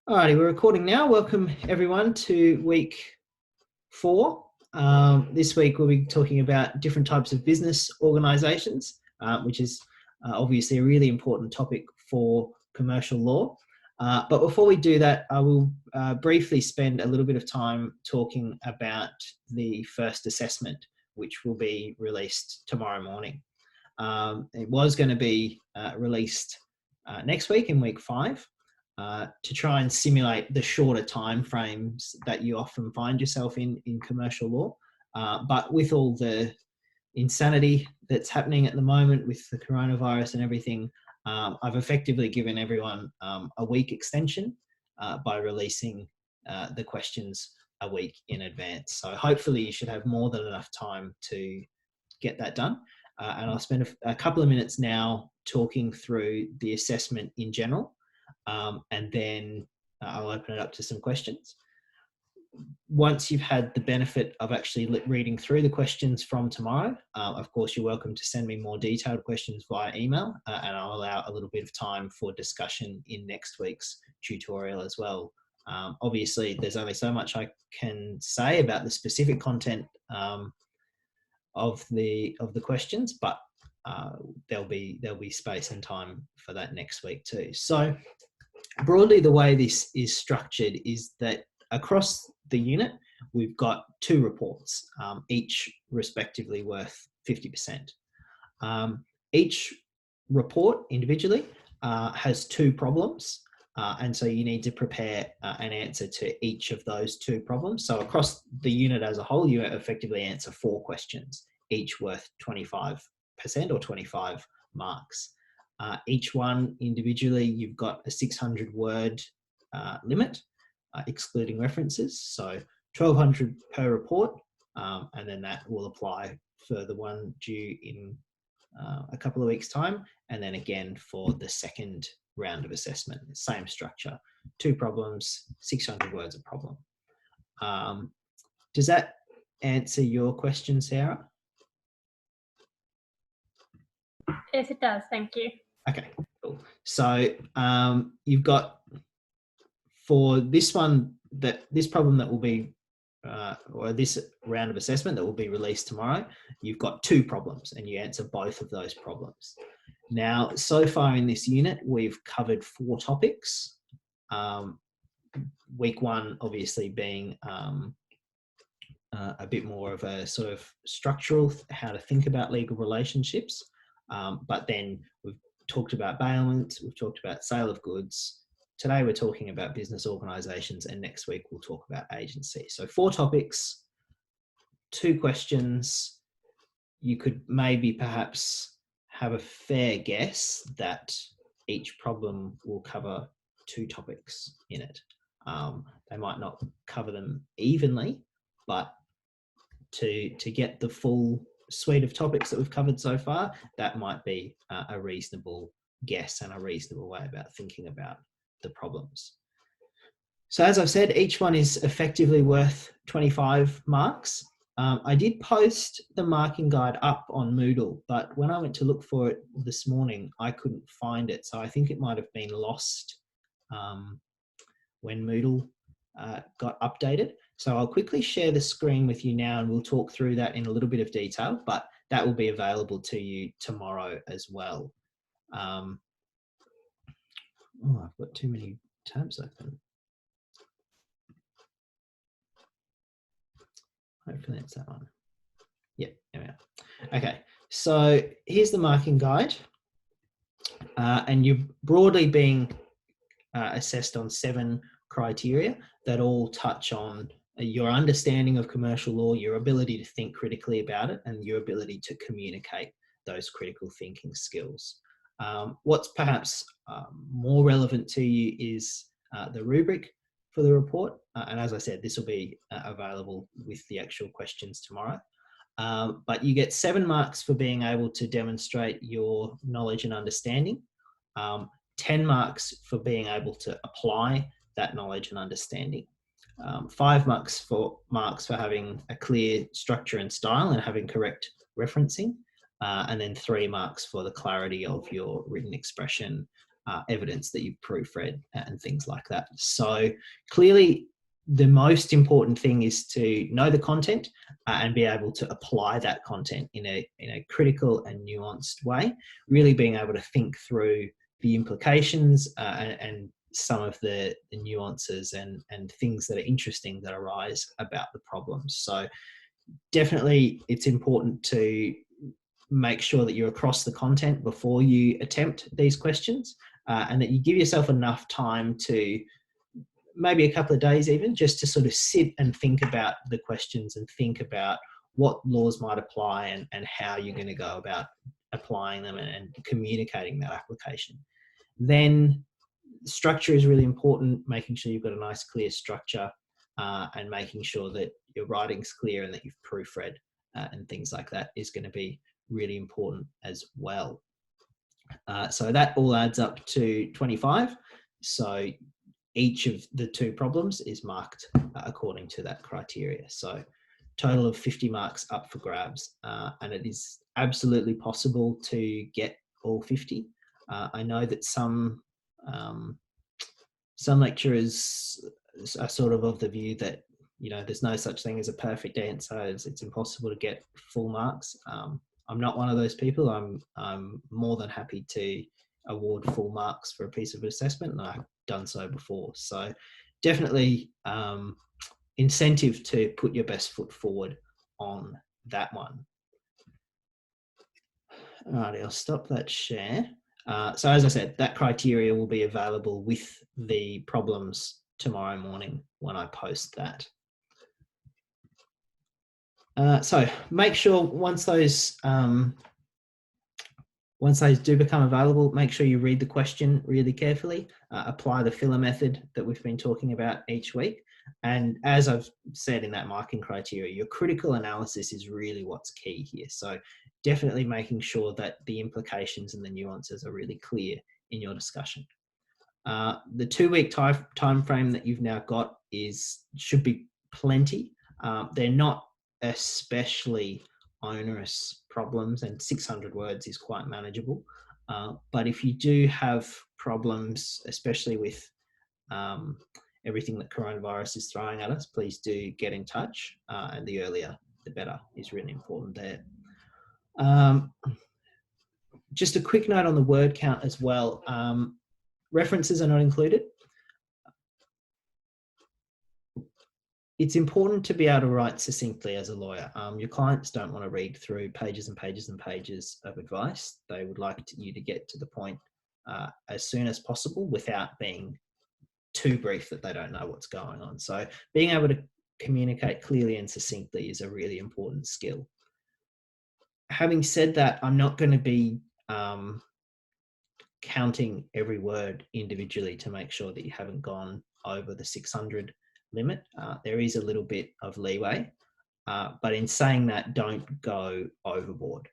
Alrighty, we're recording now. Welcome everyone to week 4. This week we'll be talking about different types of business organisations, which is obviously a really important topic for commercial law. But before we do that, I will briefly spend a little bit of time talking about the first assessment, which will be released tomorrow morning. It was going to be released next week in week 5. To try and simulate the shorter time frames that you often find yourself in commercial law. But with all the insanity that's happening at the moment with the coronavirus and everything, I've effectively given everyone a week extension by releasing the questions a week in advance. So hopefully you should have more than enough time to get that done. And I'll spend a couple of minutes now talking through the assessment in general. And then I'll open it up to some questions. Once you've had the benefit of actually reading through the questions from tomorrow, of course, you're welcome to send me more detailed questions via email, and I'll allow a little bit of time for discussion in next week's tutorial as well. Obviously, there's only so much I can say about the specific content of the questions, but there'll be space and time for that next week too. So broadly, the way this is structured is that across the unit, we've got 2 reports, each respectively worth 50%. Each report individually has 2 problems, and so you need to prepare an answer to each of those 2 problems. So across the unit as a whole, you effectively answer 4 questions, each worth 25% or 25 marks. Each one individually, you've got a 600-word limit, excluding references. So 1,200 per report, and then that will apply for the one due in a couple of weeks' time, and then again for the second round of assessment. Same structure, 2 problems, 600 words a problem. Does that answer your question, Sarah? Yes, it does. Thank you. Okay, cool. So you've got, for this one, this problem that will be, or this round of assessment that will be released tomorrow, you've got 2 problems and you answer both of those problems. Now, so far in this unit, we've covered 4 topics. Week 1, obviously, being a bit more of a sort of structural, how to think about legal relationships. But then we've talked about bailment, we've talked about sale of goods. Today we're talking about business organisations, and next week we'll talk about agency. So 4 topics, 2 questions. You could maybe perhaps have a fair guess that each problem will cover 2 topics in it. They might not cover them evenly, but to get the full suite of topics that we've covered so far, that might be a reasonable guess and a reasonable way about thinking about the problems. So as I've said, each one is effectively worth 25 marks. I did post the marking guide up on Moodle, but when I went to look for it this morning, I couldn't find it. So I think it might have been lost when Moodle got updated. So I'll quickly share the screen with you now, and we'll talk through that in a little bit of detail, but that will be available to you tomorrow as well. Oh, I've got too many tabs open. Hopefully it's that one. Yep, there we are. Okay, so here's the marking guide, and you're broadly being assessed on 7 criteria that all touch on your understanding of commercial law, your ability to think critically about it, and your ability to communicate those critical thinking skills. What's perhaps more relevant to you is the rubric for the report. And as I said, this will be available with the actual questions tomorrow. But you get 7 marks for being able to demonstrate your knowledge and understanding, 10 marks for being able to apply that knowledge and understanding, 5 marks for having a clear structure and style and having correct referencing, and then 3 marks for the clarity of your written expression evidence that you've proofread and things like that. So clearly, the most important thing is to know the content and be able to apply that content in a critical and nuanced way, really being able to think through the implications and some of the nuances and things that are interesting that arise about the problems. So definitely it's important to make sure that you're across the content before you attempt these questions and that you give yourself enough time to maybe a couple of days even just to sort of sit and think about the questions and think about what laws might apply and how you're going to go about applying them and communicating that application. Then structure is really important, making sure you've got a nice clear structure and making sure that your writing's clear and that you've proofread and things like that is going to be really important as well. So that all adds up to 25. So each of the 2 problems is marked according to that criteria. So total of 50 marks up for grabs. And it is absolutely possible to get all 50. I know that some lecturers are sort of the view that, you know, there's no such thing as a perfect answer. It's impossible to get full marks. I'm not one of those people. I'm more than happy to award full marks for a piece of assessment, and I've done so before. So definitely incentive to put your best foot forward on that one. All right, I'll stop that share. So as I said, that criteria will be available with the problems tomorrow morning when I post that. So make sure once those do become available, make sure you read the question really carefully, apply the filler method that we've been talking about each week. And as I've said in that marking criteria, your critical analysis is really what's key here. So definitely making sure that the implications and the nuances are really clear in your discussion. The 2-week time frame that you've now got should be plenty. They're not especially onerous problems, and 600 words is quite manageable. But if you do have problems, especially with everything that coronavirus is throwing at us, please do get in touch. And the earlier, the better is really important there. Just a quick note on the word count as well. References are not included. It's important to be able to write succinctly as a lawyer. Your clients don't want to read through pages and pages and pages of advice. They would like you to get to the point as soon as possible without being too brief that they don't know what's going on. So being able to communicate clearly and succinctly is a really important skill. Having said that, I'm not going to be counting every word individually to make sure that you haven't gone over the 600 limit. There is a little bit of leeway, but in saying that, don't go overboard.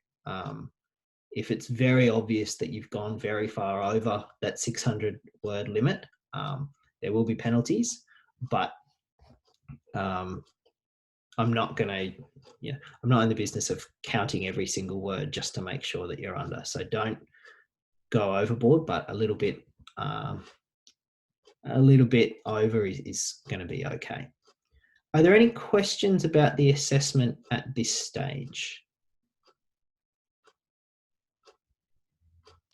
If it's very obvious that you've gone very far over that 600 word limit, there will be penalties, but I'm not going to, I'm not in the business of counting every single word just to make sure that you're under. So don't go overboard, but a little bit over is going to be okay. Are there any questions about the assessment at this stage?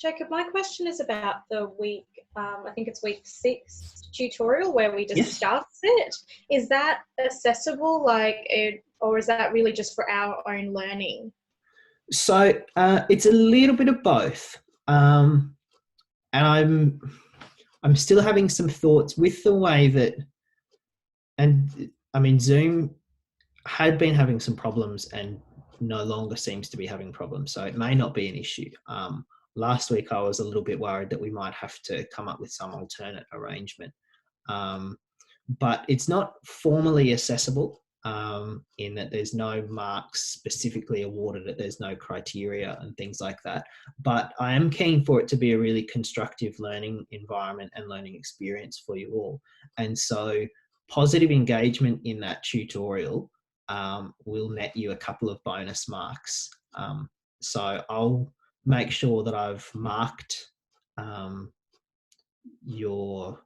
Jacob, my question is about the week, I think it's week 6 tutorial where we discuss it. Is that accessible, or is that really just for our own learning? So it's a little bit of both. And I'm still having some thoughts with the way that, and I mean, Zoom had been having some problems and no longer seems to be having problems. So it may not be an issue. Last week, I was a little bit worried that we might have to come up with some alternate arrangement. But it's not formally accessible in that there's no marks specifically awarded it. There's no criteria and things like that. But I am keen for it to be a really constructive learning environment and learning experience for you all. And so positive engagement in that tutorial will net you a couple of bonus marks. So I'll make sure that I've marked your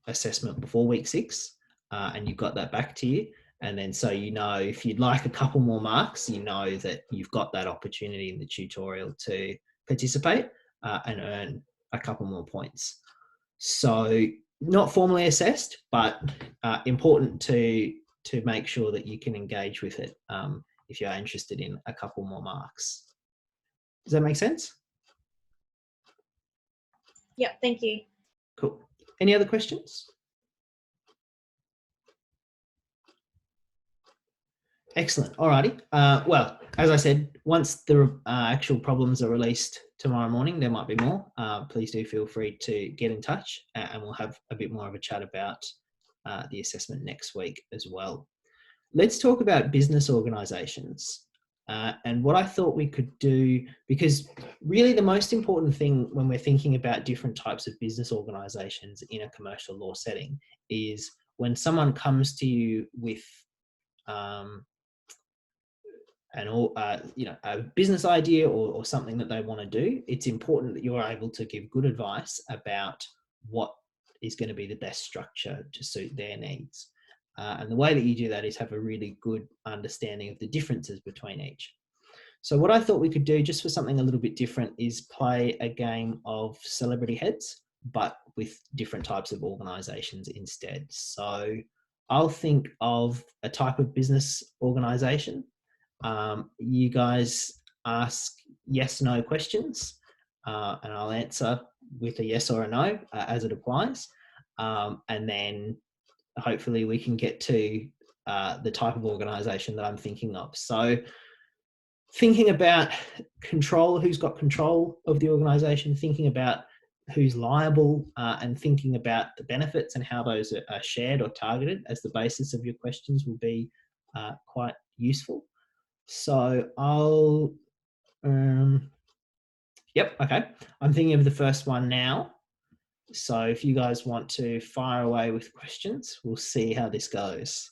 assessment before week 6, and you've got that back to you. And then so you know if you'd like a couple more marks, you know that you've got that opportunity in the tutorial to participate and earn a couple more points. So not formally assessed, but important to make sure that you can engage with it if you're interested in a couple more marks. Does that make sense? Yeah, thank you. Cool. Any other questions? Excellent. Alrighty. Well, as I said, once the actual problems are released tomorrow morning, there might be more. Please do feel free to get in touch, and we'll have a bit more of a chat about the assessment next week as well. Let's talk about business organisations and what I thought we could do, because really the most important thing when we're thinking about different types of business organisations in a commercial law setting is when someone comes to you with a business idea or something that they want to do, it's important that you're able to give good advice about what is going to be the best structure to suit their needs. And the way that you do that is have a really good understanding of the differences between each. So what I thought we could do, just for something a little bit different, is play a game of celebrity heads, but with different types of organisations instead. So I'll think of a type of business organisation. You guys ask yes/no questions, and I'll answer with a yes or a no as it applies. And then hopefully we can get to the type of organisation that I'm thinking of. So thinking about control, who's got control of the organisation, thinking about who's liable, and thinking about the benefits and how those are shared or targeted as the basis of your questions will be quite useful. So I'll, okay. I'm thinking of the first one now. So if you guys want to fire away with questions, we'll see how this goes.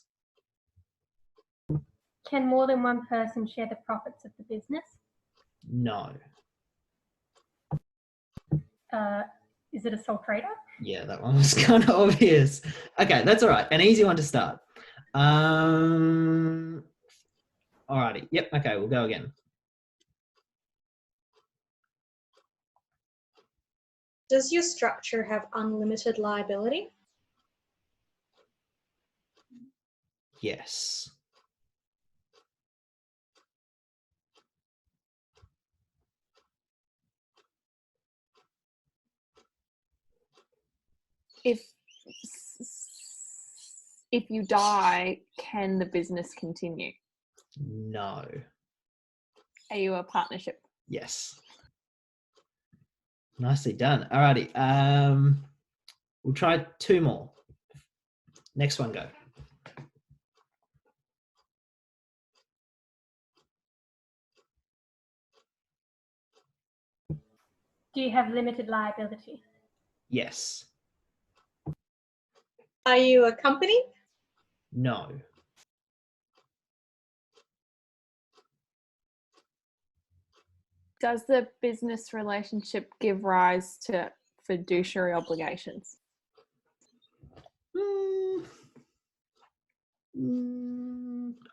Can more than one person share the profits of the business? No. Is it a sole trader? Yeah, that one was kind of obvious. Okay, that's all right. An easy one to start. Alrighty. Yep. Okay, we'll go again. Does your structure have unlimited liability? Yes. If you die, can the business continue? No. Are you a partnership? Yes. Nicely done. Alrighty. We'll try 2 more. Next one, go. Do you have limited liability? Yes. Are you a company? No. Does the business relationship give rise to fiduciary obligations?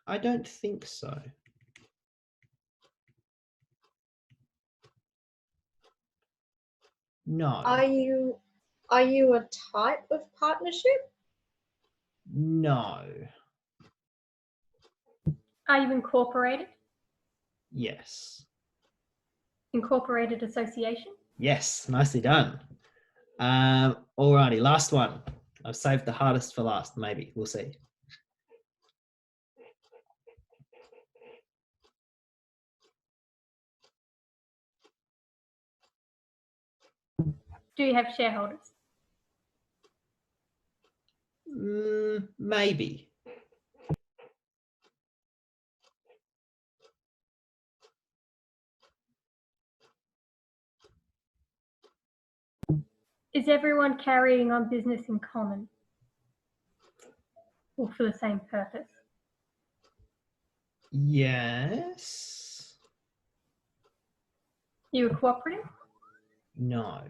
I don't think so. No. Are you a type of partnership? No. Are you incorporated? Yes. Incorporated association? Yes. Nicely done. Alrighty, last one. I've saved the hardest for last, maybe. We'll see. Do you have shareholders? Maybe. Is everyone carrying on business in common or for the same purpose? Yes. Are you a cooperative? No.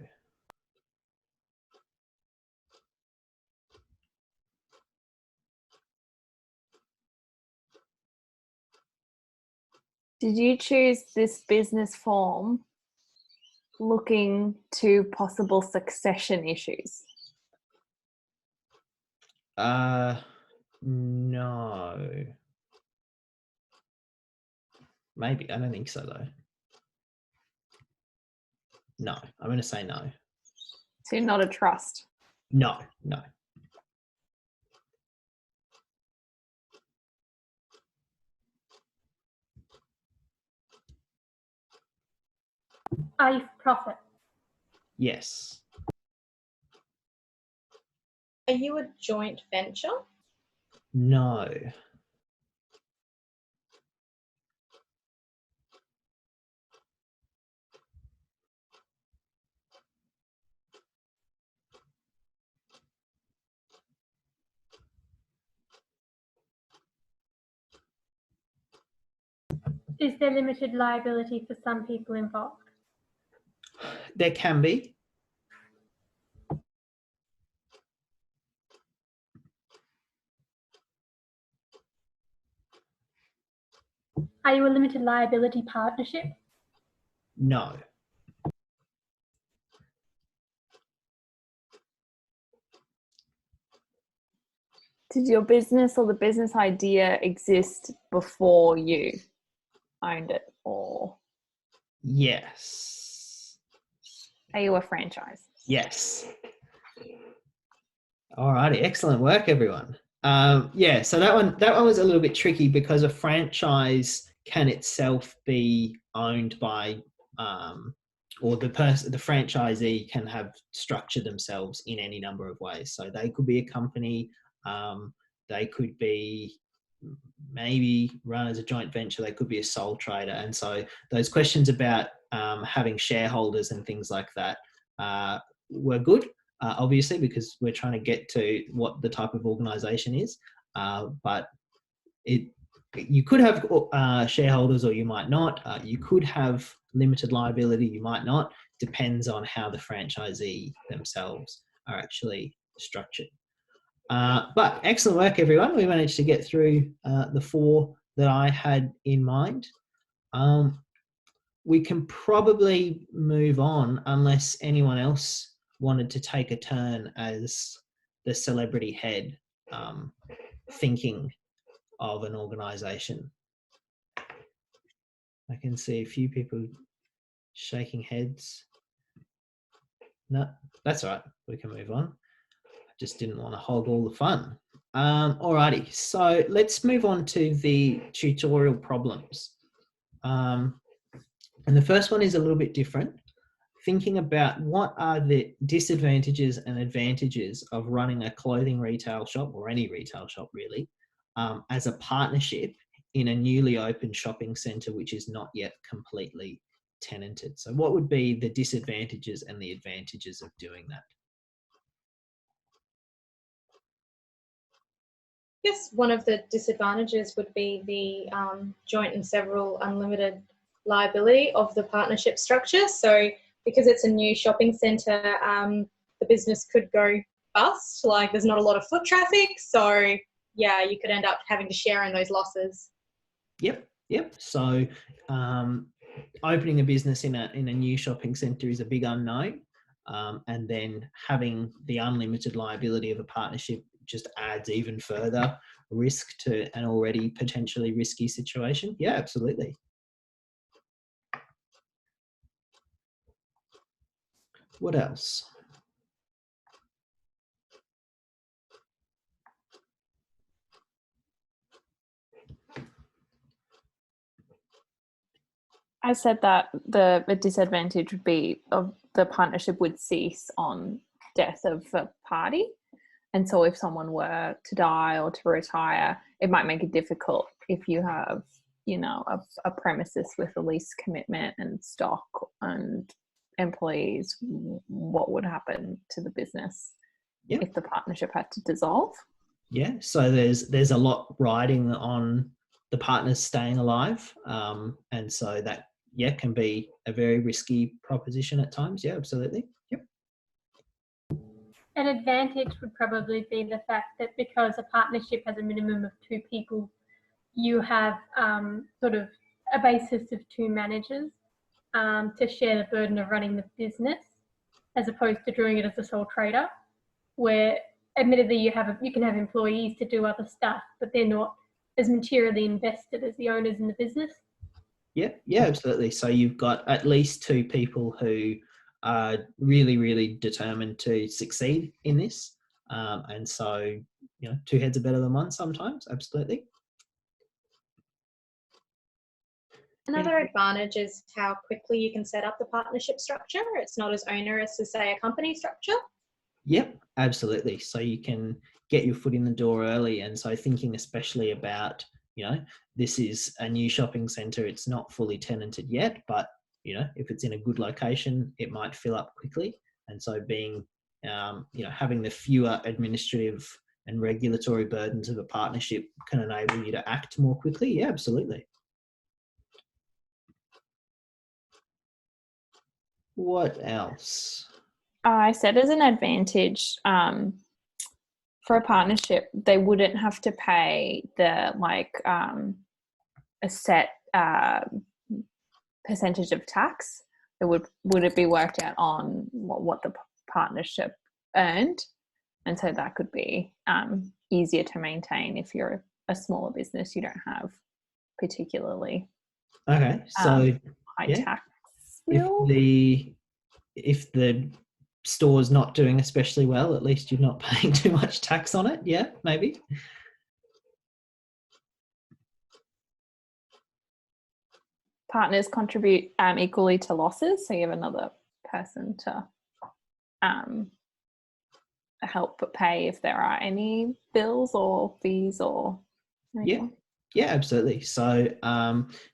Did you choose this business form looking to possible succession issues? No. Maybe. I don't think so, though. No. I'm going to say no. So you're not a trust. No. Are you for profit? Yes. Are you a joint venture? No. Is there limited liability for some people involved? There can be. Are you a limited liability partnership? No. Did your business or the business idea exist before you owned it, or Yes. are you a franchise? Yes. Alrighty, excellent work, everyone. Yeah, so that one was a little bit tricky because a franchise can itself be owned by, or the franchisee can have structured themselves in any number of ways. So they could be a company, they could be maybe run as a joint venture, they could be a sole trader, and so those questions about having shareholders and things like that were good. Obviously, because we're trying to get to what the type of organisation is, but you could have shareholders or you might not. You could have limited liability, you might not. Depends on how the franchisee themselves are actually structured. But excellent work, everyone. We managed to get through the 4 that I had in mind. We can probably move on unless anyone else wanted to take a turn as the celebrity head, thinking of an organisation. I can see a few people shaking heads. No, that's all right. We can move on. I just didn't want to hog all the fun. Alrighty, so let's move on to the tutorial problems. And the first one is a little bit different. Thinking about what are the disadvantages and advantages of running a clothing retail shop, or any retail shop really, as a partnership in a newly opened shopping centre which is not yet completely tenanted. So what would be the disadvantages and the advantages of doing that? Yes, one of the disadvantages would be the joint and several unlimited liability of the partnership structure. So because it's a new shopping centre, the business could go bust. Like there's not a lot of foot traffic. So yeah, you could end up having to share in those losses. Yep. So opening a business in a new shopping centre is a big unknown. And then having the unlimited liability of a partnership just adds even further risk to an already potentially risky situation. Yeah, absolutely. What else? I said that the disadvantage would be of the partnership would cease on death of a party. And so if someone were to die or to retire, it might make it difficult if you have, a premises with a lease commitment and stock and employees. What would happen to the business if the partnership had to dissolve? Yeah, so there's a lot riding on the partners staying alive. And so that, can be a very risky proposition at times. Yeah, absolutely. Yep. An advantage would probably be the fact that because a partnership has a minimum of 2 people, you have sort of a basis of two managers to share the burden of running the business, as opposed to doing it as a sole trader, where admittedly you can have employees to do other stuff, but they're not as materially invested as the owners in the business. Yeah, absolutely. So you've got at least two people who are really, really determined to succeed in this. And so, two heads are better than one sometimes. Absolutely. Another advantage is how quickly you can set up the partnership structure. It's not as onerous as, say, a company structure. Yep, absolutely. So you can get your foot in the door early. And so thinking especially about, this is a new shopping centre. It's not fully tenanted yet, but, if it's in a good location, it might fill up quickly. And so being, having the fewer administrative and regulatory burdens of a partnership can enable you to act more quickly. Yeah, absolutely. What else? I said as an advantage, for a partnership, they wouldn't have to pay the a set percentage of tax. Would it be worked out on what the partnership earned, and so that could be easier to maintain if you're a smaller business. You don't have particularly so high tax bill. If the store's not doing especially well, at least you're not paying too much tax on it. Yeah, maybe. Partners contribute equally to losses, so you have another person to help pay if there are any bills or fees or anything. Yeah, absolutely. So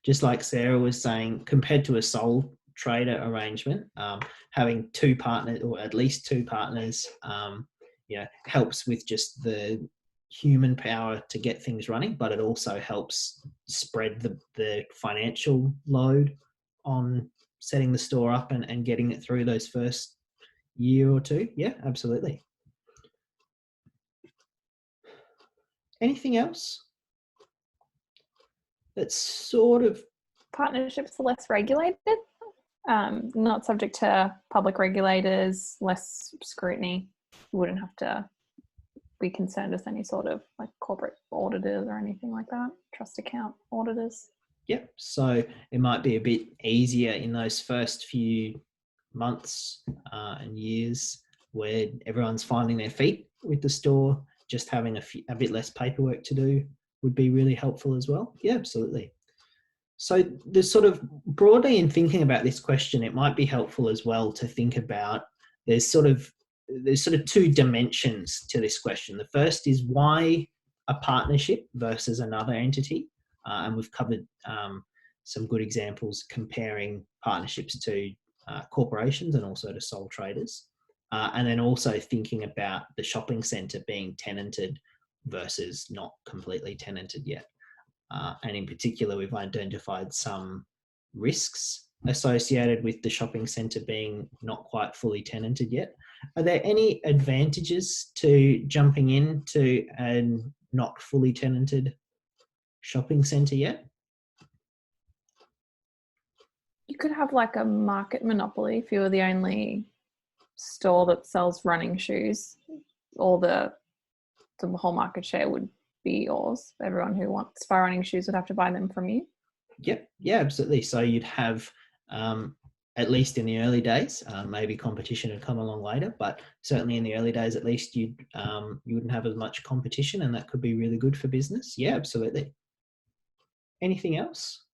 just like Sarah was saying, compared to a sole trader arrangement, having two partners or at least two partners helps with just the human power to get things running, but it also helps spread the financial load on setting the store up and getting it through those first year or two. Yeah, absolutely. Anything else that's sort of... Partnerships are less regulated, not subject to public regulators, less scrutiny. You wouldn't have to be concerned with any sort of corporate auditors or anything like that, trust account auditors. Yep. So it might be a bit easier in those first few months and years where everyone's finding their feet with the store. Just having a bit less paperwork to do would be really helpful as well. Yeah, absolutely. So there's sort of broadly in thinking about this question, it might be helpful as well to think about there's sort of two dimensions to this question. The first is why a partnership versus another entity. And we've covered some good examples comparing partnerships to corporations and also to sole traders. And then also thinking about the shopping centre being tenanted versus not completely tenanted yet. And in particular, we've identified some risks associated with the shopping centre being not quite fully tenanted yet. Are there any advantages to jumping into a not fully tenanted shopping centre yet? You could have a market monopoly if you were the only store that sells running shoes. All the whole market share would be yours. Everyone who wants to buy running shoes would have to buy them from you. Yep. Yeah, absolutely. So you'd have, at least in the early days, maybe competition would come along later, but certainly in the early days, at least you wouldn't have as much competition, and that could be really good for business. Yeah, absolutely. Anything else?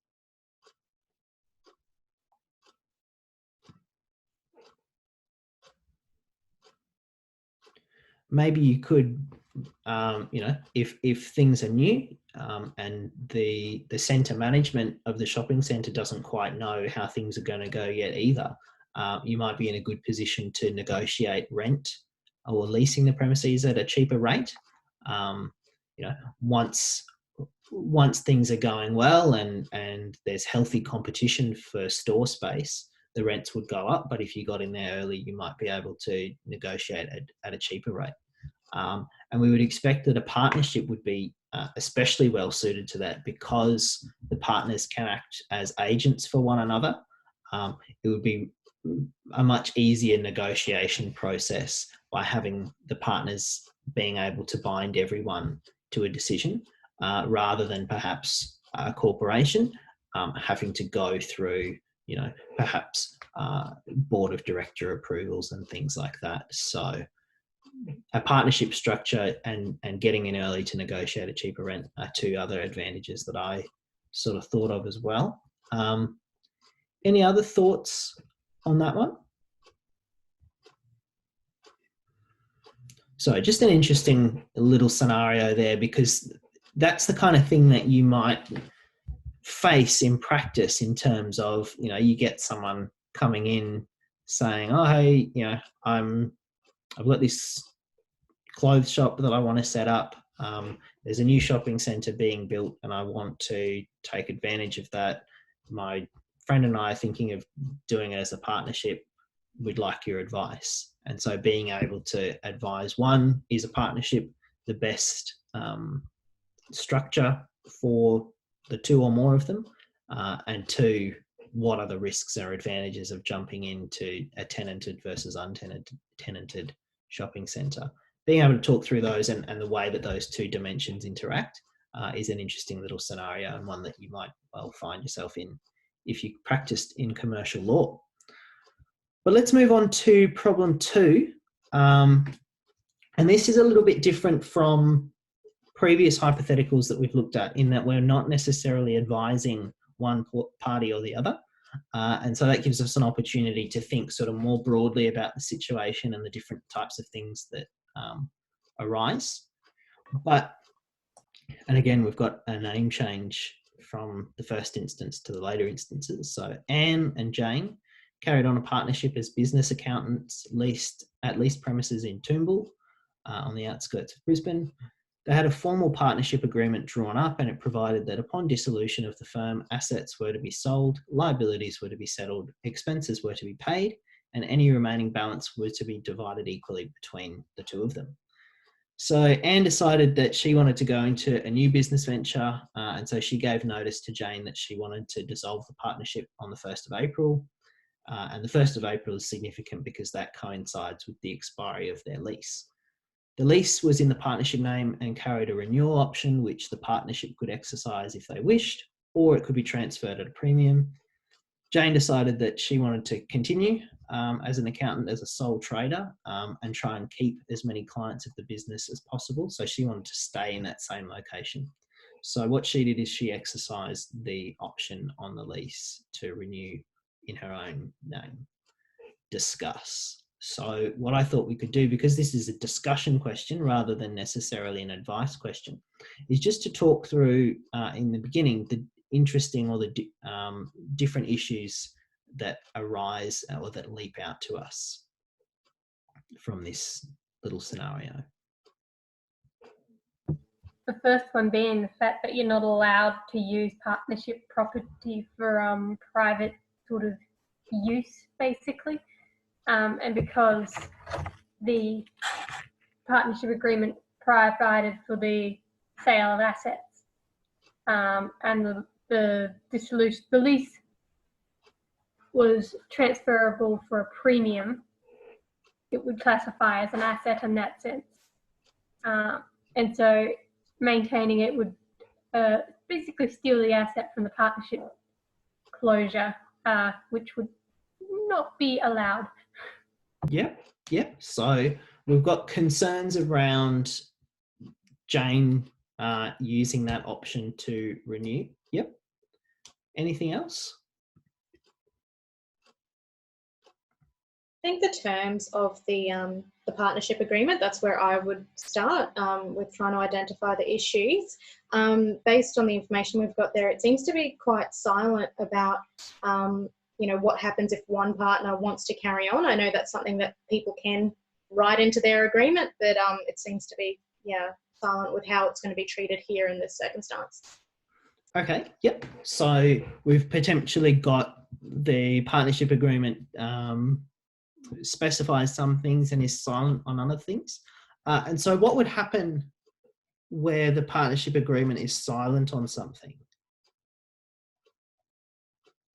Maybe you could, if things are new and the centre management of the shopping centre doesn't quite know how things are going to go yet either, you might be in a good position to negotiate rent or leasing the premises at a cheaper rate. Once things are going well and there's healthy competition for store space, the rents would go up. But if you got in there early, you might be able to negotiate at a cheaper rate. And we would expect that a partnership would be especially well suited to that, because the partners can act as agents for one another, it would be a much easier negotiation process by having the partners being able to bind everyone to a decision, rather than perhaps a corporation having to go through, perhaps board of director approvals and things like that. So a partnership structure and getting in early to negotiate a cheaper rent are two other advantages that I sort of thought of as well. Any other thoughts on that one? So just an interesting little scenario there, because that's the kind of thing that you might face in practice in terms of, you get someone coming in saying, oh, hey, I've got this clothes shop that I want to set up. There's a new shopping centre being built and I want to take advantage of that. My friend and I are thinking of doing it as a partnership. We'd like your advice. And so being able to advise, one, is a partnership the best structure for the two or more of them? And two, what are the risks or advantages of jumping into a tenanted versus untenanted shopping centre? Being able to talk through those and the way that those two dimensions interact is an interesting little scenario, and one that you might well find yourself in if you practiced in commercial law. But let's move on to problem 2. And this is a little bit different from previous hypotheticals that we've looked at, in that we're not necessarily advising one party or the other. And so that gives us an opportunity to think sort of more broadly about the situation and the different types of things that arise. And again, we've got a name change from the first instance to the later instances. So Anne and Jane carried on a partnership as business accountants at leased premises in Toombul, on the outskirts of Brisbane. They had a formal partnership agreement drawn up, and it provided that upon dissolution of the firm, assets were to be sold, liabilities were to be settled, expenses were to be paid, and any remaining balance was to be divided equally between the two of them. So Anne decided that she wanted to go into a new business venture, and so she gave notice to Jane that she wanted to dissolve the partnership on the 1st of April. And the 1st of April is significant because that coincides with the expiry of their lease. The lease was in the partnership name and carried a renewal option, which the partnership could exercise if they wished, or it could be transferred at a premium. Jane decided that she wanted to continue as an accountant, as a sole trader, and try and keep as many clients of the business as possible. So she wanted to stay in that same location. So what she did is she exercised the option on the lease to renew in her own name. Discuss. So what I thought we could do, because this is a discussion question rather than necessarily an advice question, is just to talk through in the beginning the interesting or the different issues that arise or that leap out to us from this little scenario. The first one being the fact that you're not allowed to use partnership property for private sort of use, basically. And because the partnership agreement provided for the sale of assets, and the lease was transferable for a premium, it would classify as an asset in that sense. And so maintaining it would basically steal the asset from the partnership closure, which would not be allowed. Yep. So we've got concerns around Jane using that option to renew. Yep. Anything else? I think the terms of the partnership agreement, that's where I would start with trying to identify the issues. Based on the information we've got there, it seems to be quite silent about what happens if one partner wants to carry on. I know that's something that people can write into their agreement, but it seems to be, silent with how it's going to be treated here in this circumstance. Okay, yep. So we've potentially got the partnership agreement specifies some things and is silent on other things. And so what would happen where the partnership agreement is silent on something?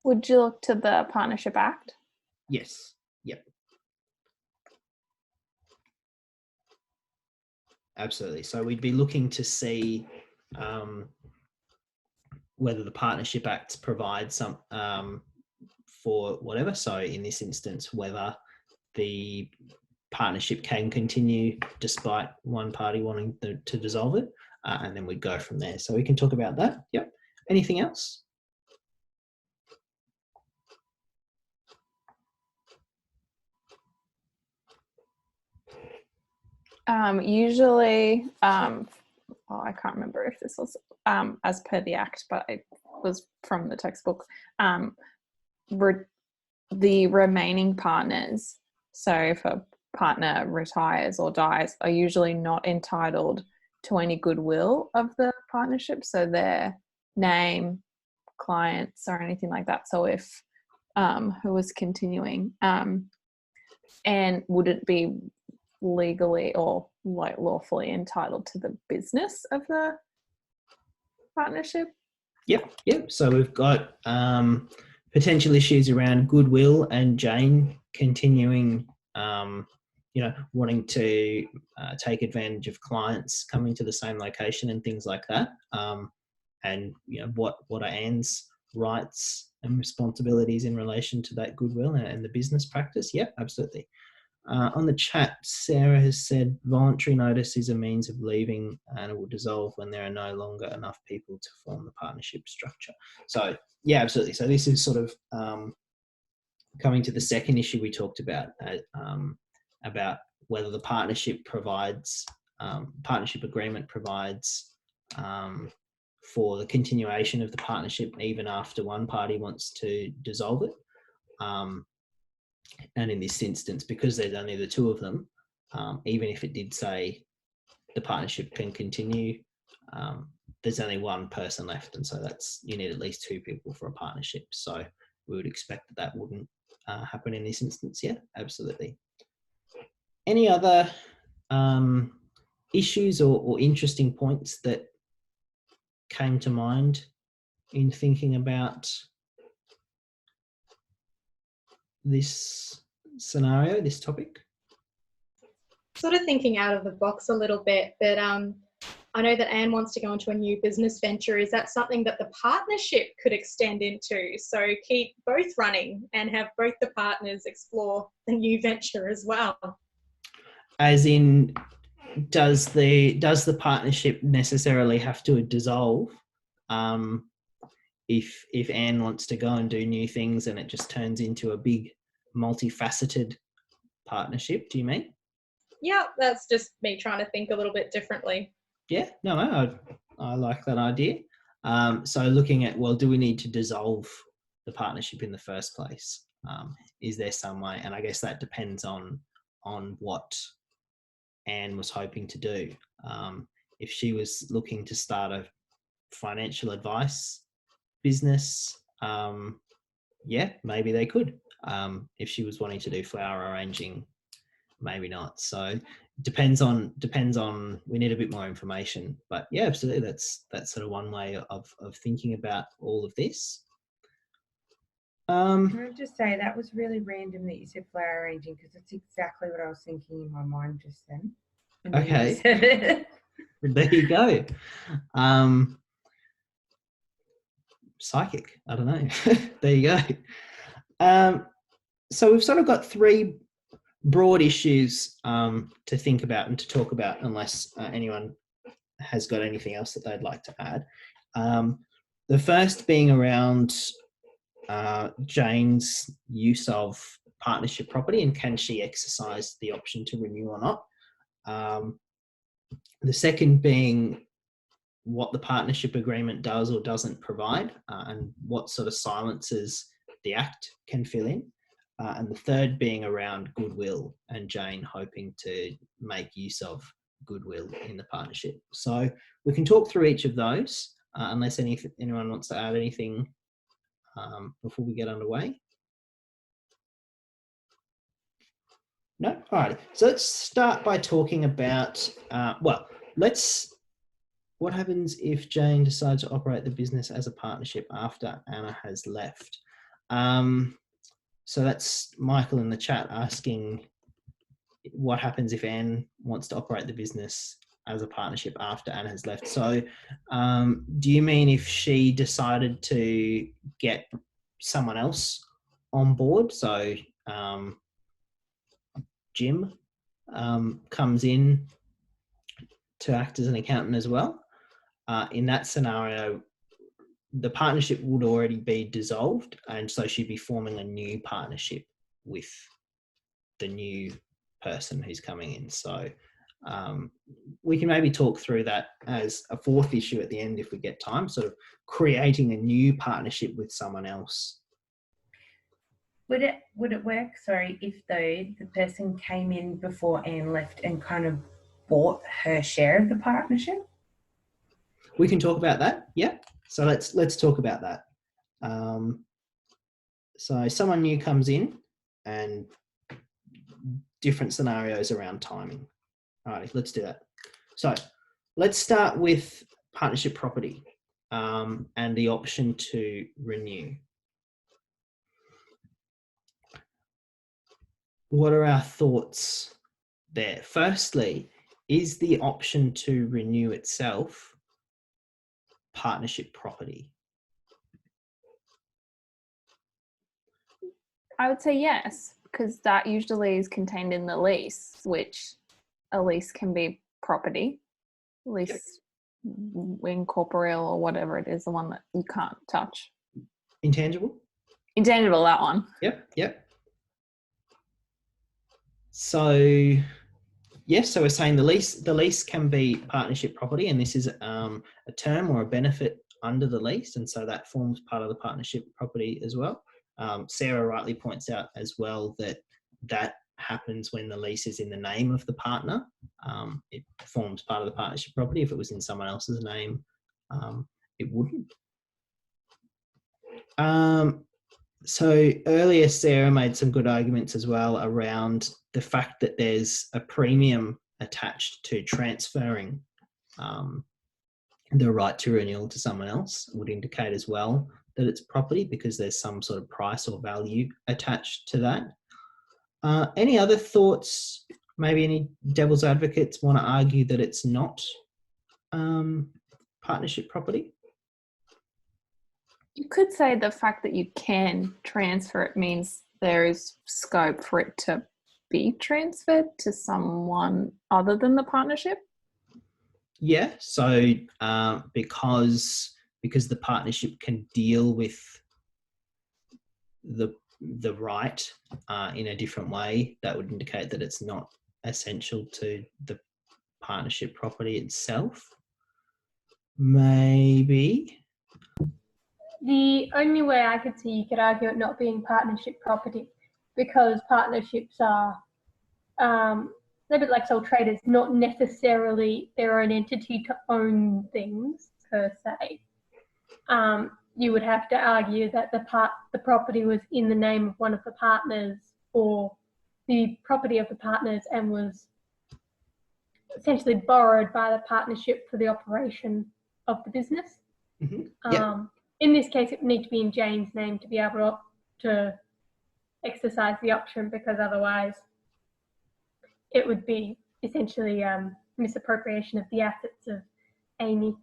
Would you look to the Partnership Act? Yes. Yep. Absolutely. So we'd be looking to see whether the Partnership Act provides some for whatever. So in this instance, whether the partnership can continue despite one party wanting to dissolve it, and then we'd go from there. So we can talk about that. Yep. Anything else? Usually, I can't remember if this was as per the Act, but it was from the textbook. The remaining partners, so if a partner retires or dies, are usually not entitled to any goodwill of the partnership, so their name, clients, or anything like that. So if who was continuing, and wouldn't be legally or like lawfully entitled to the business of the partnership. Yep. So we've got potential issues around Goodwill and Jane continuing, wanting to take advantage of clients coming to the same location and things like that. And what are Anne's rights and responsibilities in relation to that Goodwill and the business practice? Yep, absolutely. On the chat, Sarah has said voluntary notice is a means of leaving and it will dissolve when there are no longer enough people to form the partnership structure. So, yeah, absolutely. So this is sort of coming to the second issue we talked about whether the partnership agreement provides for the continuation of the partnership even after one party wants to dissolve it. And in this instance, because there's only the two of them, even if it did say the partnership can continue, there's only one person left. And so you need at least two people for a partnership. So we would expect that wouldn't happen in this instance. Yeah, absolutely. Any other issues or interesting points that came to mind in thinking about this scenario, this topic? Sort of thinking out of the box a little bit, but I know that Anne wants to go into a new business venture. Is that something that the partnership could extend into? So keep both running and have both the partners explore the new venture as well. As in, does the partnership necessarily have to dissolve if Anne wants to go and do new things and it just turns into a big multifaceted partnership? Do you mean? Yeah, that's just me trying to think a little bit differently. Yeah, no, I like that idea. So looking at, well, do we need to dissolve the partnership in the first place? Is there some way? And I guess that depends on what Anne was hoping to do. If she was looking to start a financial advice business, yeah, maybe they could. If she was wanting to do flower arranging, maybe not. So depends on we need a bit more information, but yeah, absolutely, that's sort of one way of thinking about all of this. Can I just say that was really random that you said flower arranging, because it's exactly what I was thinking in my mind just then. Okay. There you go. Psychic, I don't know. There you go. So we've sort of got three broad issues to think about and to talk about, unless anyone has got anything else that they'd like to add. The first being around Jane's use of partnership property and can she exercise the option to renew or not. The second being what the partnership agreement does or doesn't provide, and what sort of silences the Act can fill in. And the third being around Goodwill and Jane hoping to make use of Goodwill in the partnership. So we can talk through each of those, unless anyone wants to add anything before we get underway. No? All right. So let's start by talking about, what happens if Jane decides to operate the business as a partnership after Anna has left? So that's Michael in the chat asking what happens if Anne wants to operate the business as a partnership after Anne has left. So do you mean if she decided to get someone else on board? So Jim comes in to act as an accountant as well. In that scenario, the partnership would already be dissolved, and so she'd be forming a new partnership with the new person who's coming in. So we can maybe talk through that as a fourth issue at the end if we get time, sort of creating a new partnership with someone else. Would it work, if though the person came in before Anne left and kind of bought her share of the partnership? We can talk about that. Yeah. So let's talk about that. So someone new comes in and different scenarios around timing. All right, let's do that. So let's start with partnership property and the option to renew. What are our thoughts there? Firstly, is the option to renew itself partnership property? I would say yes, because that usually is contained in the lease, which a lease can be property, lease incorporeal or whatever it is, the one that you can't touch. Intangible? Intangible, that one. Yep. So yes, so we're saying the lease can be partnership property, and this is a term or a benefit under the lease, and so that forms part of the partnership property as well. Sarah rightly points out as well that happens when the lease is in the name of the partner. It forms part of the partnership property. If it was in someone else's name, it wouldn't. So earlier, Sarah made some good arguments as well around the fact that there's a premium attached to transferring the right to renewal to someone else. Would indicate as well that it's property because there's some sort of price or value attached to that. Any other thoughts? Maybe any devil's advocates want to argue that it's not partnership property? You could say the fact that you can transfer it means there is scope for it to be transferred to someone other than the partnership. Yeah, so because the partnership can deal with the right in a different way, that would indicate that it's not essential to the partnership property itself. Maybe. The only way I could see you could argue it not being partnership property, because partnerships are a bit like sole traders, not necessarily their own entity to own things per se. You would have to argue that the property was in the name of one of the partners or the property of the partners and was essentially borrowed by the partnership for the operation of the business. Mm-hmm. Yep. In this case, it would need to be in Jane's name to be able to exercise the option, because otherwise it would be essentially misappropriation of the assets of Amy.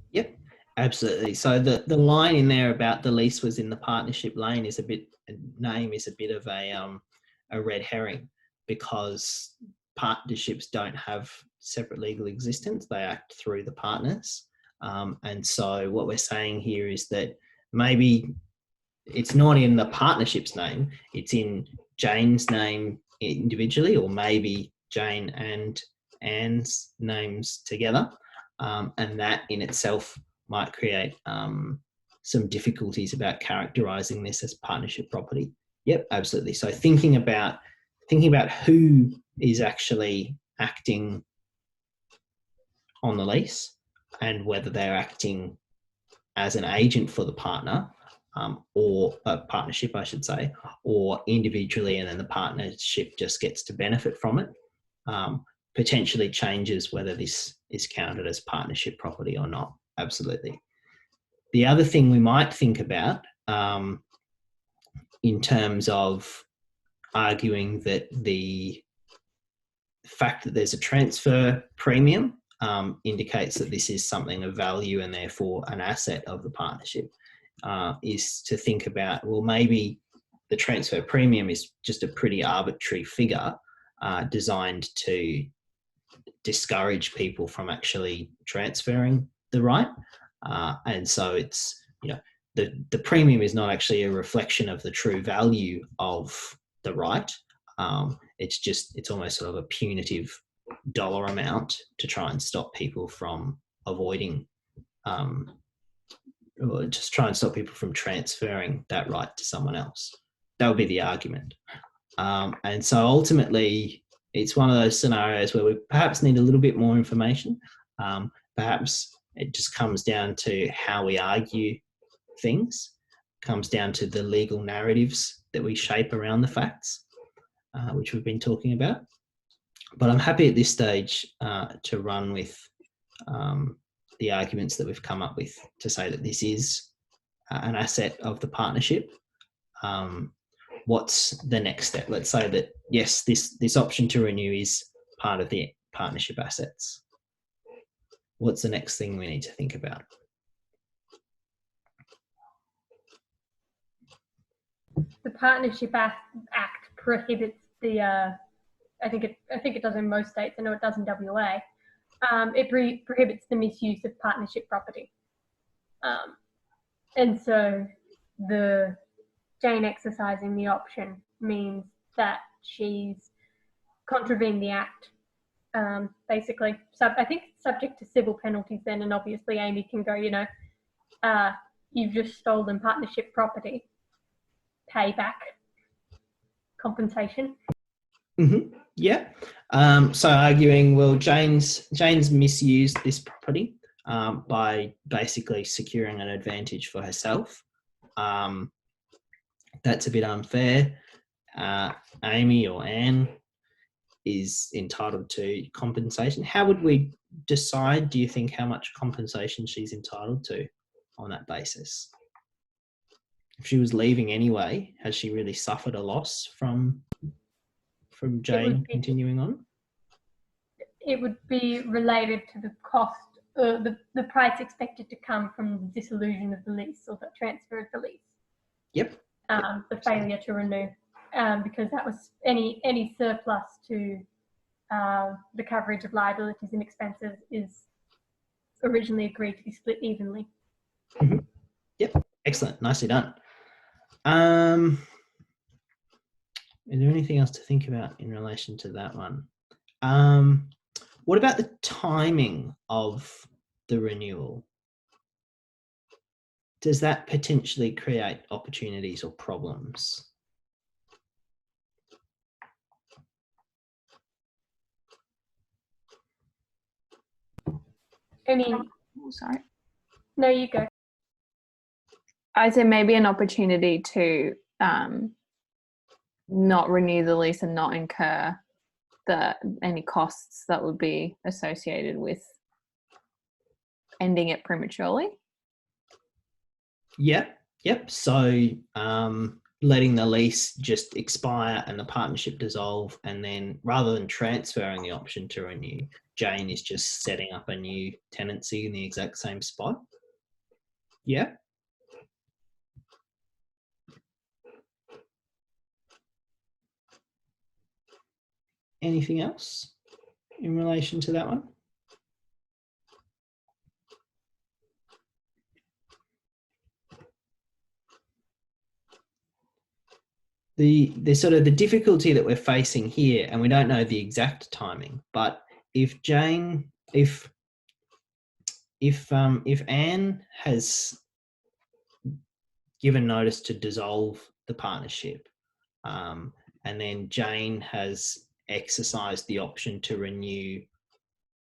Yep, absolutely. So the line in there about the lease was in the partnership name is a bit of a red herring, because partnerships don't have separate legal existence. They act through the partners. And so what we're saying here is that maybe it's not in the partnership's name, it's in Jane's name individually, or maybe Jane and Anne's names together. And that in itself might create some difficulties about characterising this as partnership property. Yep, absolutely. So thinking about who is actually acting on the lease and whether they're acting as an agent for the partner, or a partnership, I should say, or individually, and then the partnership just gets to benefit from it, potentially changes whether this is counted as partnership property or not. Absolutely. The other thing we might think about in terms of arguing that the fact that there's a transfer premium indicates that this is something of value and therefore an asset of the partnership, is to think about, well, maybe the transfer premium is just a pretty arbitrary figure designed to discourage people from actually transferring the right. And so it's, the premium is not actually a reflection of the true value of the right. It's almost sort of a punitive dollar amount to try and stop people from avoiding, or just try and stop people from transferring that right to someone else. That would be the argument. And so ultimately, it's one of those scenarios where we perhaps need a little bit more information. Perhaps it just comes down to how we argue things, comes down to the legal narratives that we shape around the facts, which we've been talking about. But I'm happy at this stage to run with the arguments that we've come up with to say that this is an asset of the partnership. What's the next step? Let's say that, yes, this option to renew is part of the partnership assets. What's the next thing we need to think about? The Partnership Act prohibits the, I think it does in most states, I know it does in WA, it prohibits the misuse of partnership property. And so the Jane exercising the option means that she's contravened the Act, basically. So I think it's subject to civil penalties then, and obviously Amy can go, you've just stolen partnership property, pay back compensation. Mm-hmm. Yeah. So arguing, well, Jane's misused this property by basically securing an advantage for herself. That's a bit unfair. Amy or Anne is entitled to compensation. How would we decide, do you think, how much compensation she's entitled to on that basis? If she was leaving anyway, has she really suffered a loss from Jane continuing on? It would be related to the cost, the price expected to come from the dissolution of the lease or the transfer of the lease. Yep. The failure to renew, because that was any surplus to the coverage of liabilities and expenses is originally agreed to be split evenly. Mm-hmm. Yep. Excellent. Nicely done. Is there anything else to think about in relation to that one? What about the timing of the renewal? Does that potentially create opportunities or problems? Sorry. No, you go. I'd say maybe an opportunity to not renew the lease and not incur any costs that would be associated with ending it prematurely. Yep. So letting the lease just expire and the partnership dissolve, and then rather than transferring the option to renew, Jane is just setting up a new tenancy in the exact same spot. Yeah. Anything else in relation to that one? The sort of the difficulty that we're facing here, and we don't know the exact timing, but if Anne has given notice to dissolve the partnership, and then Jane has exercised the option to renew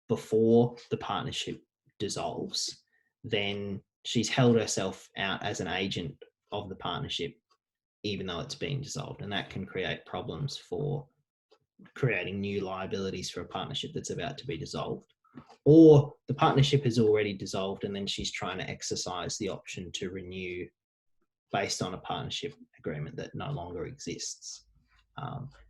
before the partnership dissolves, then she's held herself out as an agent of the partnership, even though it's been dissolved, and that can create problems for creating new liabilities for a partnership that's about to be dissolved. Or the partnership is already dissolved and then she's trying to exercise the option to renew based on a partnership agreement that no longer exists.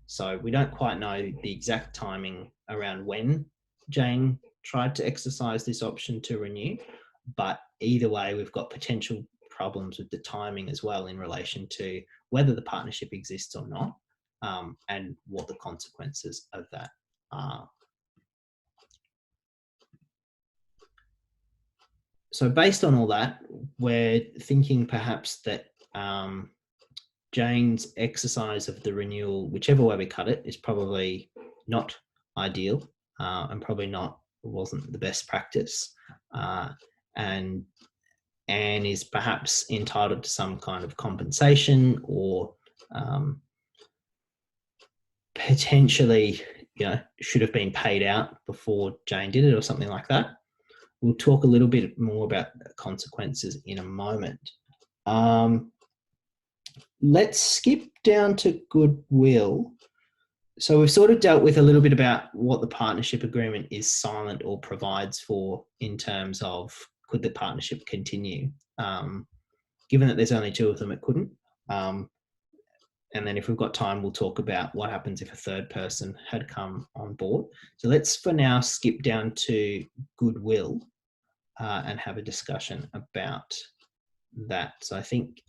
So we don't quite know the exact timing around when Jane tried to exercise this option to renew, but either way, we've got potential problems with the timing as well in relation to whether the partnership exists or not, and what the consequences of that are. So based on all that, we're thinking perhaps that Jane's exercise of the renewal, whichever way we cut it, is probably not ideal, and probably wasn't the best practice. And Anne is perhaps entitled to some kind of compensation, or potentially, should have been paid out before Jane did it, or something like that. We'll talk a little bit more about consequences in a moment. Let's skip down to Goodwill. So we've sort of dealt with a little bit about what the partnership agreement is silent or provides for in terms of could the partnership continue. Given that there's only two of them, it couldn't. And then if we've got time, we'll talk about what happens if a third person had come on board. So let's for now skip down to Goodwill and have a discussion about that. So I think,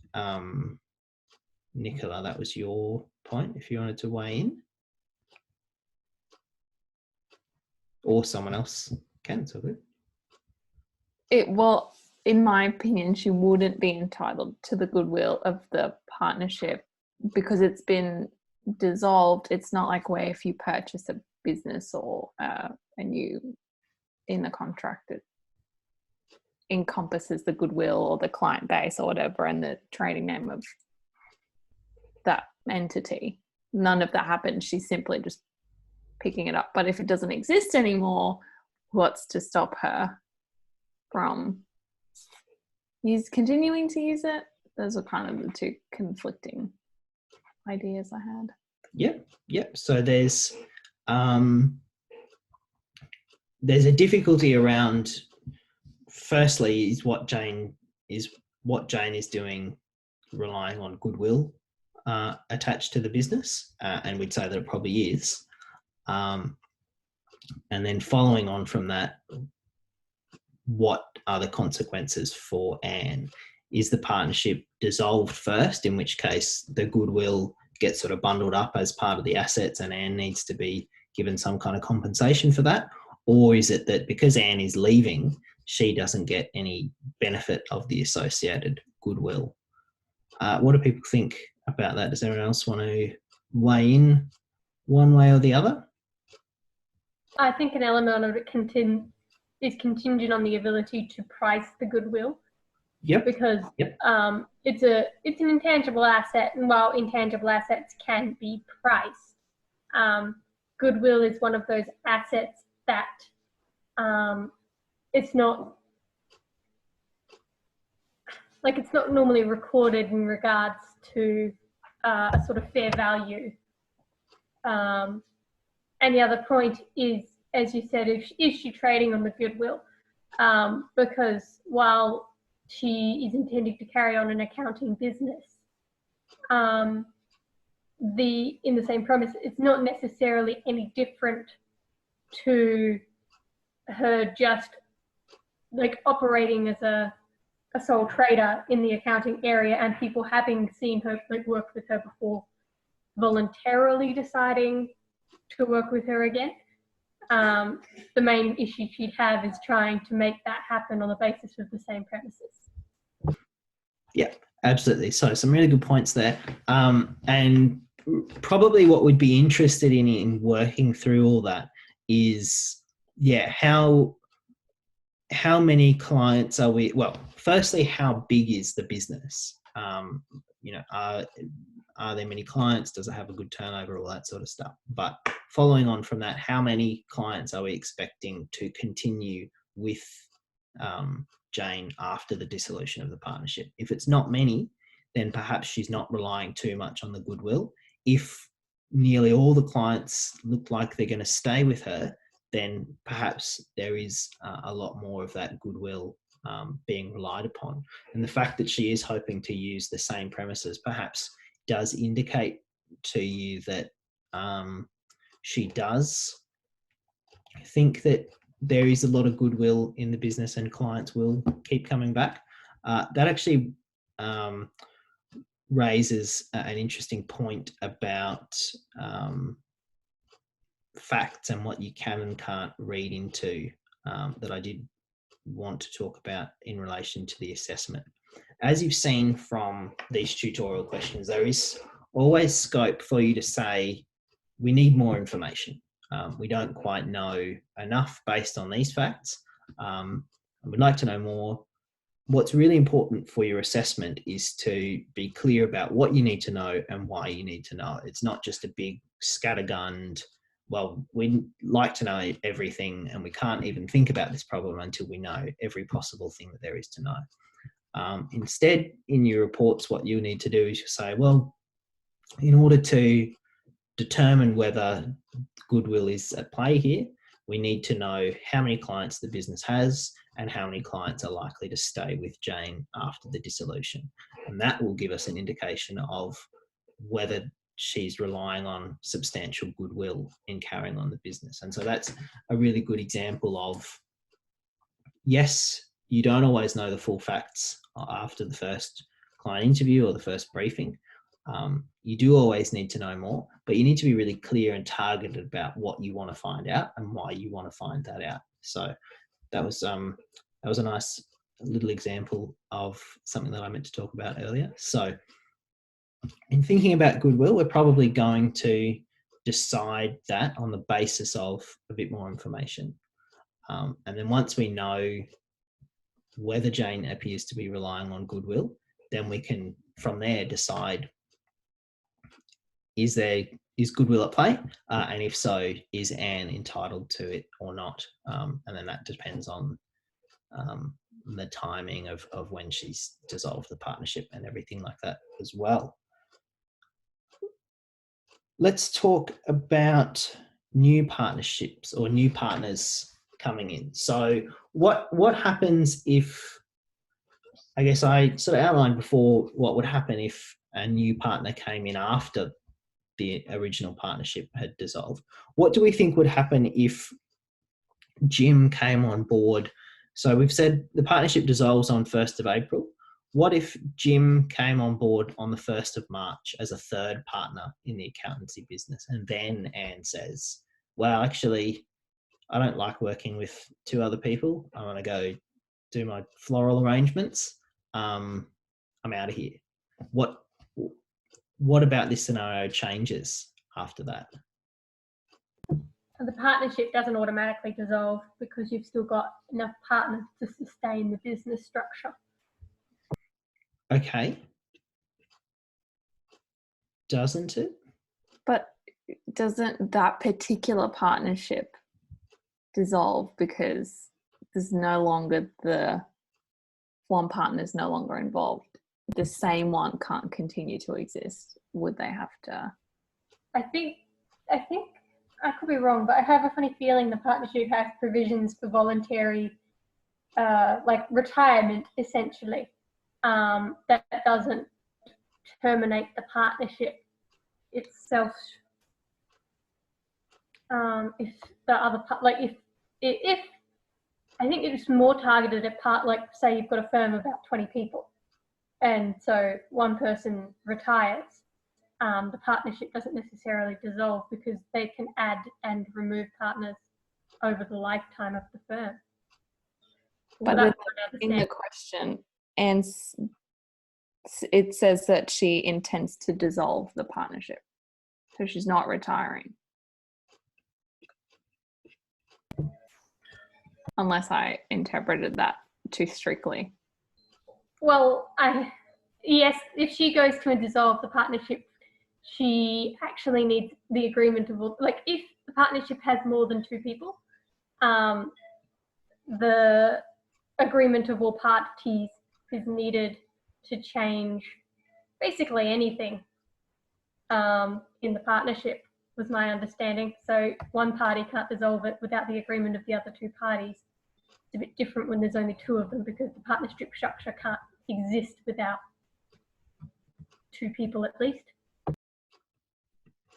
Nicola, that was your point, if you wanted to weigh in. Or someone else can, so good. Well, in my opinion, she wouldn't be entitled to the goodwill of the partnership because it's been dissolved. It's not like where if you purchase a business or and you in the contract it encompasses the goodwill or the client base or whatever and the trading name of that entity. None of that happens. She's simply just picking it up. But if it doesn't exist anymore, what's to stop her from continuing to use it? Those are kind of the two conflicting ideas I had. Yep. So there's a difficulty around, firstly, is what Jane is doing, relying on goodwill attached to the business, and we'd say that it probably is. And then following on from that, what are the consequences for Anne? Is the partnership dissolved first, in which case the goodwill gets sort of bundled up as part of the assets and Anne needs to be given some kind of compensation for that? Or is it that because Anne is leaving, she doesn't get any benefit of the associated goodwill? What do people think about that? Does anyone else want to weigh in one way or the other? I think an element of it is contingent on the ability to price the goodwill. Yep. Because it's an intangible asset, and while intangible assets can be priced, goodwill is one of those assets that it's not normally recorded in regards to a sort of fair value. And the other point is, as you said, is she trading on the goodwill? Because while she is intending to carry on an accounting business, in the same premise, it's not necessarily any different to her just like operating as a sole trader in the accounting area and people having seen her work with her before voluntarily deciding to work with her again. The main issue she'd have is trying to make that happen on the basis of the same premises. Yeah, absolutely. So some really good points there. And probably what we'd be interested in working through all that is, how many clients are we, well, firstly, how big is the business? Are there many clients? Does it have a good turnover? All that sort of stuff. But following on from that, how many clients are we expecting to continue with Jane after the dissolution of the partnership? If it's not many, then perhaps she's not relying too much on the goodwill. If nearly all the clients look like they're going to stay with her, then perhaps there is a lot more of that goodwill being relied upon. And the fact that she is hoping to use the same premises perhaps does indicate to you that she does think that there is a lot of goodwill in the business and clients will keep coming back, that actually raises an interesting point about facts and what you can and can't read into, that I did want to talk about in relation to the assessment. As you've seen from these tutorial questions, there is always scope for you to say, we need more information. We don't quite know enough based on these facts. We'd like to know more. What's really important for your assessment is to be clear about what you need to know and why you need to know. It's not just a big scattergunned, well, we'd like to know everything and we can't even think about this problem until we know every possible thing that there is to know. Instead, in your reports, what you need to do is you say, well, in order to determine whether goodwill is at play here, we need to know how many clients the business has and how many clients are likely to stay with Jane after the dissolution. And that will give us an indication of whether she's relying on substantial goodwill in carrying on the business. And so that's a really good example of, yes, you don't always know the full facts after the first client interview or the first briefing. You do always need to know more, but you need to be really clear and targeted about what you want to find out and why you want to find that out. So that was a nice little example of something that I meant to talk about earlier. So in thinking about goodwill, we're probably going to decide that on the basis of a bit more information. And then once we know whether Jane appears to be relying on goodwill, then we can from there decide, is goodwill at play? And if so, is Anne entitled to it or not? And then that depends on the timing of when she's dissolved the partnership and everything like that as well. Let's talk about new partnerships or new partners coming in. So what happens if, I guess I sort of outlined before what would happen if a new partner came in after the original partnership had dissolved. What do we think would happen if Jim came on board? So we've said the partnership dissolves on 1st of April. What if Jim came on board on the 1st of March as a third partner in the accountancy business? And then Anne says, well, actually, I don't like working with two other people. I want to go do my floral arrangements. I'm out of here. What about this scenario changes after that? The partnership doesn't automatically dissolve because you've still got enough partners to sustain the business structure. Okay. Doesn't it? But doesn't that particular partnership dissolve because there's no longer one partner is no longer involved? The same one can't continue to exist. Would they have to? I think I could be wrong, but I have a funny feeling the partnership has provisions for voluntary, like retirement, essentially. That doesn't terminate the partnership itself. If the other part, like if I think it's more targeted at part, like say you've got a firm of about 20 people, and so one person retires, the partnership doesn't necessarily dissolve because they can add and remove partners over the lifetime of the firm. But in the question, and it says that she intends to dissolve the partnership, so she's not retiring. Unless I interpreted that too strictly. Well, yes, if she goes to dissolve the partnership, she actually needs the agreement of all, like if the partnership has more than two people, the agreement of all parties is needed to change basically anything in the partnership, was my understanding. So one party can't dissolve it without the agreement of the other two parties. It's a bit different when there's only two of them because the partnership structure can't exist without two people at least.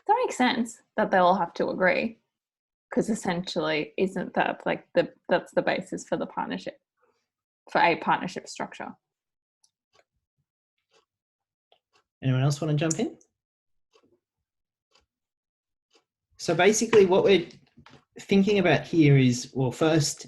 That makes sense that they'll all have to agree, because essentially isn't that like that's the basis for the partnership, for a partnership structure. Anyone else want to jump in? So basically what we're thinking about here is, well, first,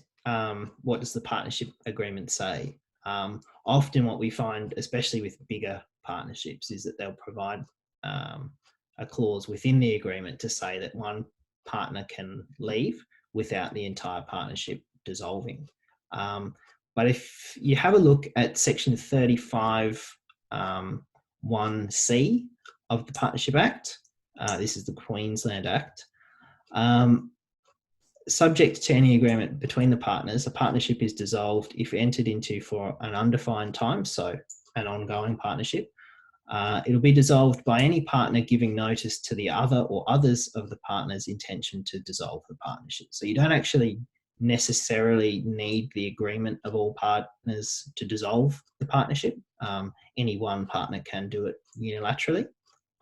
what does the partnership agreement say? Often what we find, especially with bigger partnerships, is that they'll provide a clause within the agreement to say that one partner can leave without the entire partnership dissolving. But if you have a look at section 35 1C of the Partnership Act, this is the Queensland Act, subject to any agreement between the partners, a partnership is dissolved if entered into for an undefined time, so an ongoing partnership. It'll be dissolved by any partner giving notice to the other or others of the partner's intention to dissolve the partnership. So you don't actually necessarily need the agreement of all partners to dissolve the partnership. Any one partner can do it unilaterally,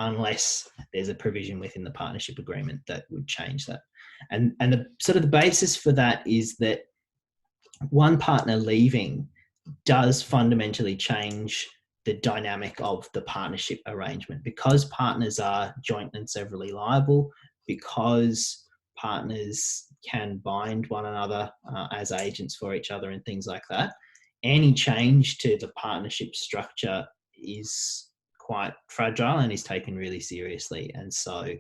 unless there's a provision within the partnership agreement that would change that. And the sort of the basis for that is that one partner leaving does fundamentally change the dynamic of the partnership arrangement, because partners are joint and severally liable, because partners can bind one another as agents for each other and things like that. Any change to the partnership structure is quite fragile and is taken really seriously. And so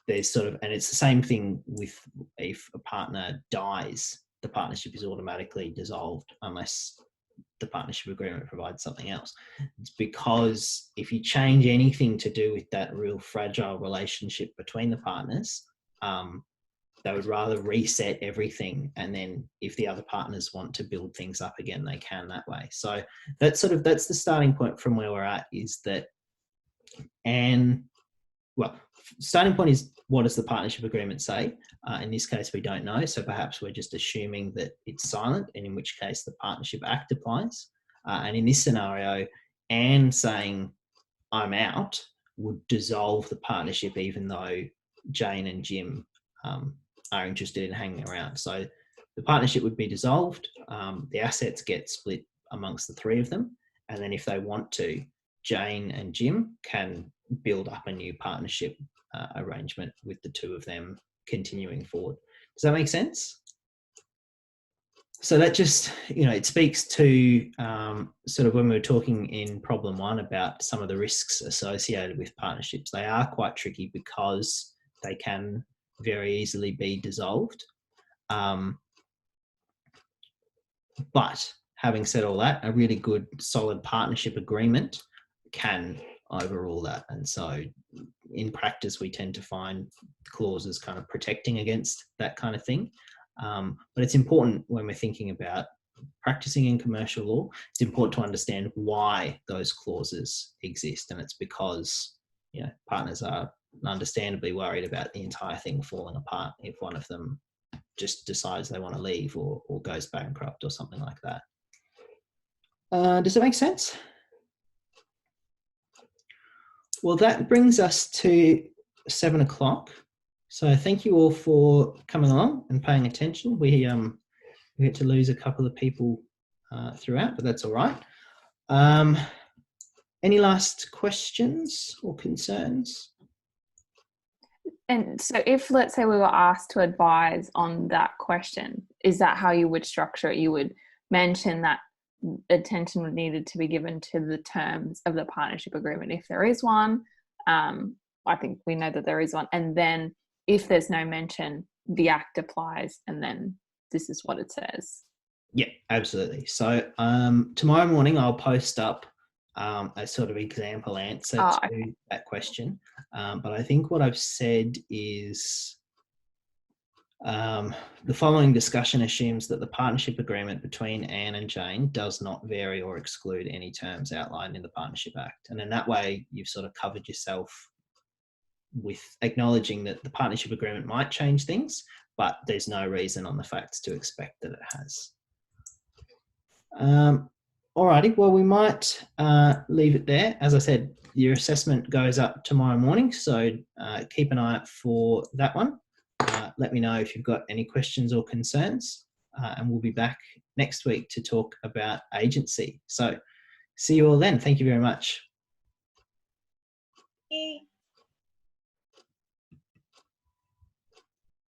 there's sort of, and it's the same thing with if a partner dies, the partnership is automatically dissolved unless the partnership agreement provides something else. It's because if you change anything to do with that real fragile relationship between the partners, they would rather reset everything, and then if the other partners want to build things up again, they can that way. So that's the starting point from where we're at, is that, and well, starting point is, what does the partnership agreement say? In this case, we don't know. So perhaps we're just assuming that it's silent, and in which case the Partnership Act applies. And in this scenario, Anne saying, I'm out, would dissolve the partnership, even though Jane and Jim are interested in hanging around. So the partnership would be dissolved. The assets get split amongst the three of them. And then if they want to, Jane and Jim can build up a new partnership arrangement with the two of them continuing forward. Does that make sense? So that just, it speaks to sort of when we were talking in problem 1 about some of the risks associated with partnerships. They are quite tricky because they can very easily be dissolved. But having said all that, a really good solid partnership agreement can overrule that. And so in practice, we tend to find clauses kind of protecting against that kind of thing. But it's important when we're thinking about practicing in commercial law, it's important to understand why those clauses exist. And it's because, partners are understandably worried about the entire thing falling apart if one of them just decides they want to leave or goes bankrupt or something like that. Does that make sense? Well, that brings us to 7 o'clock. So thank you all for coming along and paying attention. We had to lose a couple of people throughout, but that's all right. Any last questions or concerns? And so if, let's say, we were asked to advise on that question, is that how you would structure it? You would mention that attention would needed to be given to the terms of the partnership agreement, if there is one. I think we know that there is one. And then if there's no mention, the Act applies, and then this is what it says. Yeah, absolutely. So tomorrow morning I'll post up a sort of example answer to that question. But I think what I've said is the following discussion assumes that the partnership agreement between Anne and Jane does not vary or exclude any terms outlined in the Partnership Act. And in that way, you've sort of covered yourself with acknowledging that the partnership agreement might change things, but there's no reason on the facts to expect that it has. Alrighty, well, we might leave it there. As I said, your assessment goes up tomorrow morning, so keep an eye out for that one. Let me know if you've got any questions or concerns, and we'll be back next week to talk about agency. So see you all then. Thank you very much. Yay.